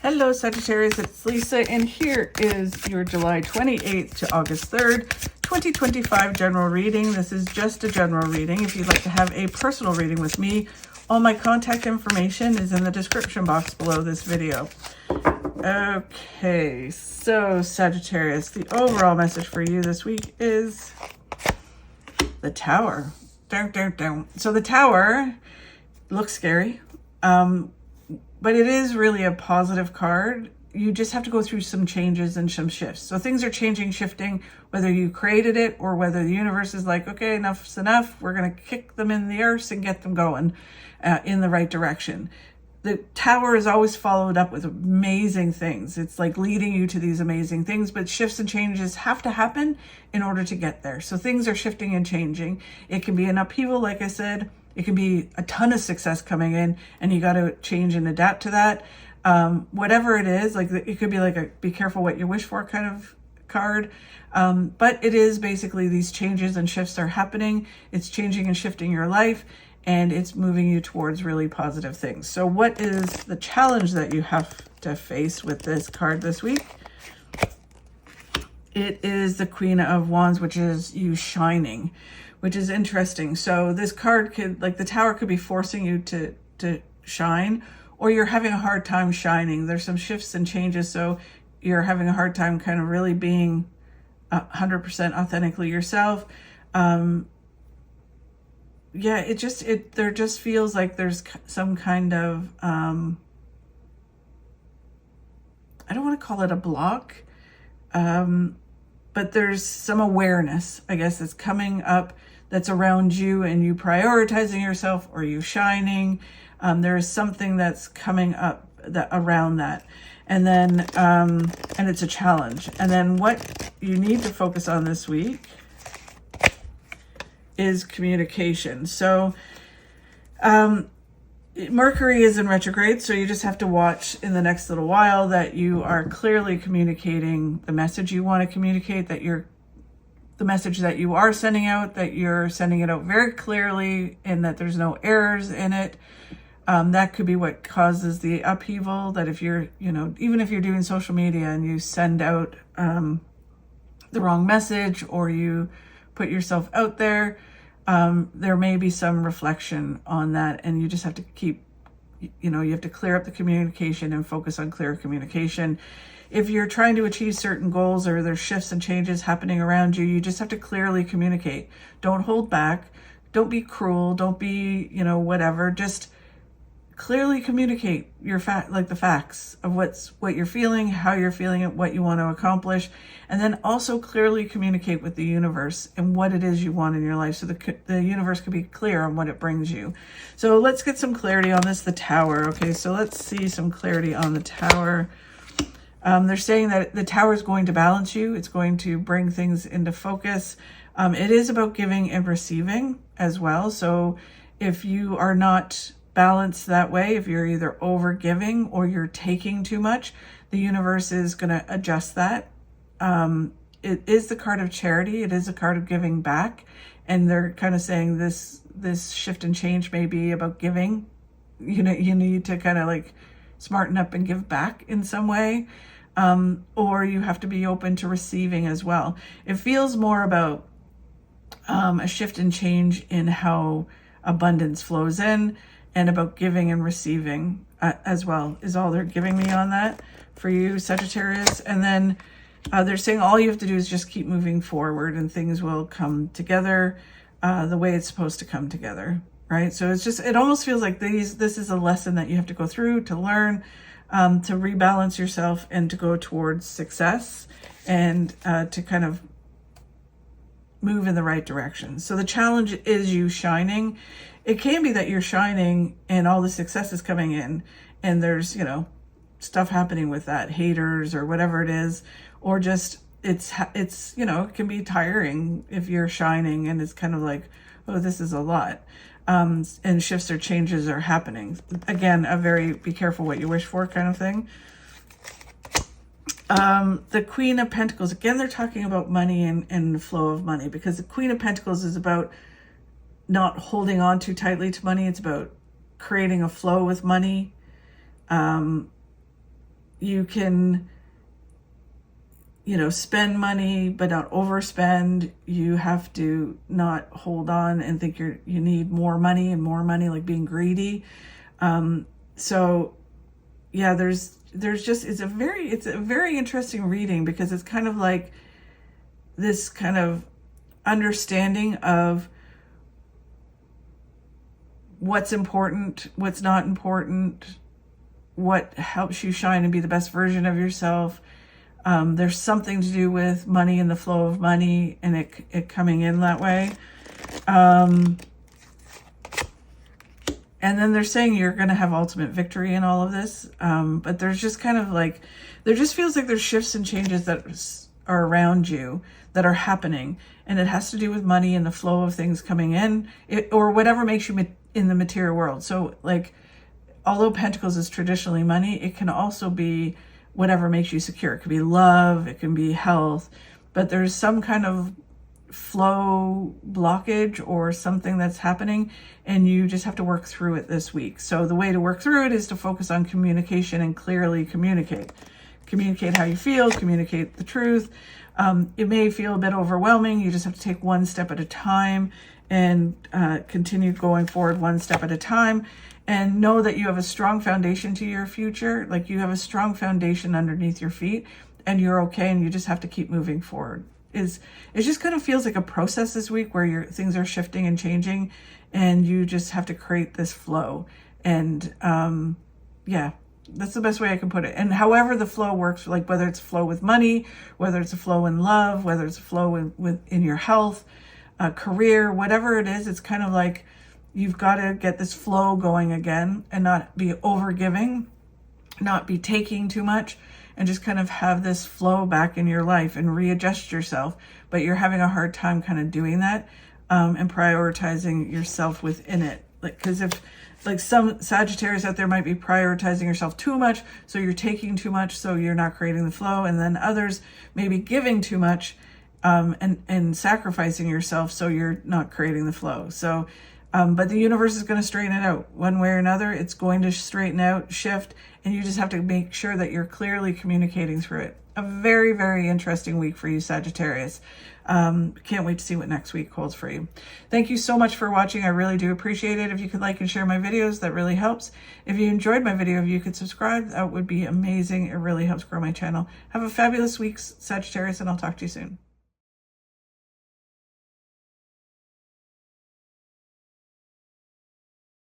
Hello Sagittarius, it's Lisa, and here is your July 28th to August 3rd, 2025 general reading. This is just a general reading. If you'd like to have a personal reading with me, all my contact information is in the description box below this video. Okay, so Sagittarius, the overall message for you this week is the Tower. Dun, dun, dun. So the Tower looks scary. But it is really a positive card. You just have to go through some changes and some shifts. So things are changing, shifting, whether you created it or whether the universe is like, okay, enough's enough. We're going to kick them in the earth and get them going in the right direction. The Tower is always followed up with amazing things. It's like leading you to these amazing things, but shifts and changes have to happen in order to get there. So things are shifting and changing. It can be an upheaval, like I said. It can be a ton of success coming in and you got to change and adapt to that. Whatever it is, like it could be like a be careful what you wish for kind of card. But it is basically these changes and shifts are happening. It's changing and shifting your life and it's moving you towards really positive things. So what is the challenge that you have to face with this card this week? It is the Queen of Wands, which is you shining, which is interesting. So this card could, like the Tower could be forcing you to shine, or you're having a hard time shining. There's some shifts and changes. So you're having a hard time kind of really being 100% authentically yourself. Yeah, there just feels like there's some kind of, I don't want to call it a block, but there's some awareness, I guess, that's coming up that's around you and you prioritizing yourself or you shining. There is something that's coming up around that. And then, and it's a challenge. And then what you need to focus on this week is communication. So, Mercury is in retrograde, so you just have to watch in the next little while that you are clearly communicating the message you want to communicate, that the message that you are sending out, that you're sending it out very clearly and that there's no errors in it. That could be what causes the upheaval, that if you're, even if you're doing social media and you send out the wrong message or you put yourself out there, there may be some reflection on that, and you just have to keep, you have to clear up the communication and focus on clear communication. If you're trying to achieve certain goals or there's shifts and changes happening around you, you just have to clearly communicate. Don't hold back. Don't be cruel. Don't be, whatever. Just clearly communicate the facts of what you're feeling, how you're feeling it, what you want to accomplish, and then also clearly communicate with the universe and what it is you want in your life, so the universe can be clear on what it brings you. So let's get some clarity on this, the Tower. Okay, so let's see some clarity on the Tower. They're saying that the Tower is going to balance you. It's going to bring things into focus. It is about giving and receiving as well. So if you are not balanced that way, if you're either over giving or you're taking too much, the universe is going to adjust that. It is the card of charity. It is a card of giving back. And they're kind of saying this shift and change may be about giving. You need to kind of like smarten up and give back in some way. Or you have to be open to receiving as well. It feels more about a shift and change in how abundance flows in, and about giving and receiving as well is all they're giving me on that for you, Sagittarius. And then they're saying all you have to do is just keep moving forward and things will come together the way it's supposed to come together, right? So it almost feels like this is a lesson that you have to go through to learn, to rebalance yourself and to go towards success and to kind of move in the right direction. So the challenge is you shining. It can be that you're shining and all the success is coming in and there's, stuff happening with that, haters or whatever it is, or just it can be tiring if you're shining and it's kind of like, oh, this is a lot. And shifts or changes are happening. Again, a very be careful what you wish for kind of thing. The Queen of Pentacles, again, they're talking about money and the flow of money, because the Queen of Pentacles is about not holding on too tightly to money. It's about creating a flow with money. you can, you know, spend money, but not overspend. You have to not hold on and think you need more money and more money, like being greedy. So yeah, there's just, it's a very interesting reading, because it's kind of like this kind of understanding of what's important, what's not important, what helps you shine and be the best version of yourself. There's something to do with money and the flow of money and it coming in that way. And then they're saying you're going to have ultimate victory in all of this. But there's just kind of like, there just feels like there's shifts and changes that are around you that are happening. And it has to do with money and the flow of things coming in, or whatever makes you in the material world. So like, although Pentacles is traditionally money, it can also be whatever makes you secure. It could be love, it can be health, but there's some kind of flow blockage or something that's happening, and you just have to work through it this week. So the way to work through it is to focus on communication and clearly communicate. Communicate how you feel, communicate the truth. It may feel a bit overwhelming. You just have to take one step at a time and continue going forward one step at a time, and know that you have a strong foundation to your future. Like, you have a strong foundation underneath your feet, and you're okay, and you just have to keep moving forward. It just kind of feels like a process this week where things are shifting and changing, and you just have to create this flow. And yeah, that's the best way I can put it. And however the flow works, like whether it's a flow with money, whether it's a flow in love, whether it's a flow in your health, career, whatever it is, it's kind of like you've got to get this flow going again and not be overgiving, not be taking too much, and just kind of have this flow back in your life and readjust yourself. But you're having a hard time kind of doing that, and prioritizing yourself within it. Like, because if like some Sagittarius out there might be prioritizing yourself too much, so you're taking too much, so you're not creating the flow. And then others may be giving too much, and sacrificing yourself, so you're not creating the flow. So but the universe is going to straighten it out one way or another. It's going to straighten out, shift, and you just have to make sure that you're clearly communicating through it. A very, very interesting week for you, Sagittarius. Can't wait to see what next week holds for you. Thank you so much for watching. I really do appreciate it. If you could like and share my videos, that really helps. If you enjoyed my video, if you could subscribe, that would be amazing. It really helps grow my channel. Have a fabulous week, Sagittarius, and I'll talk to you soon.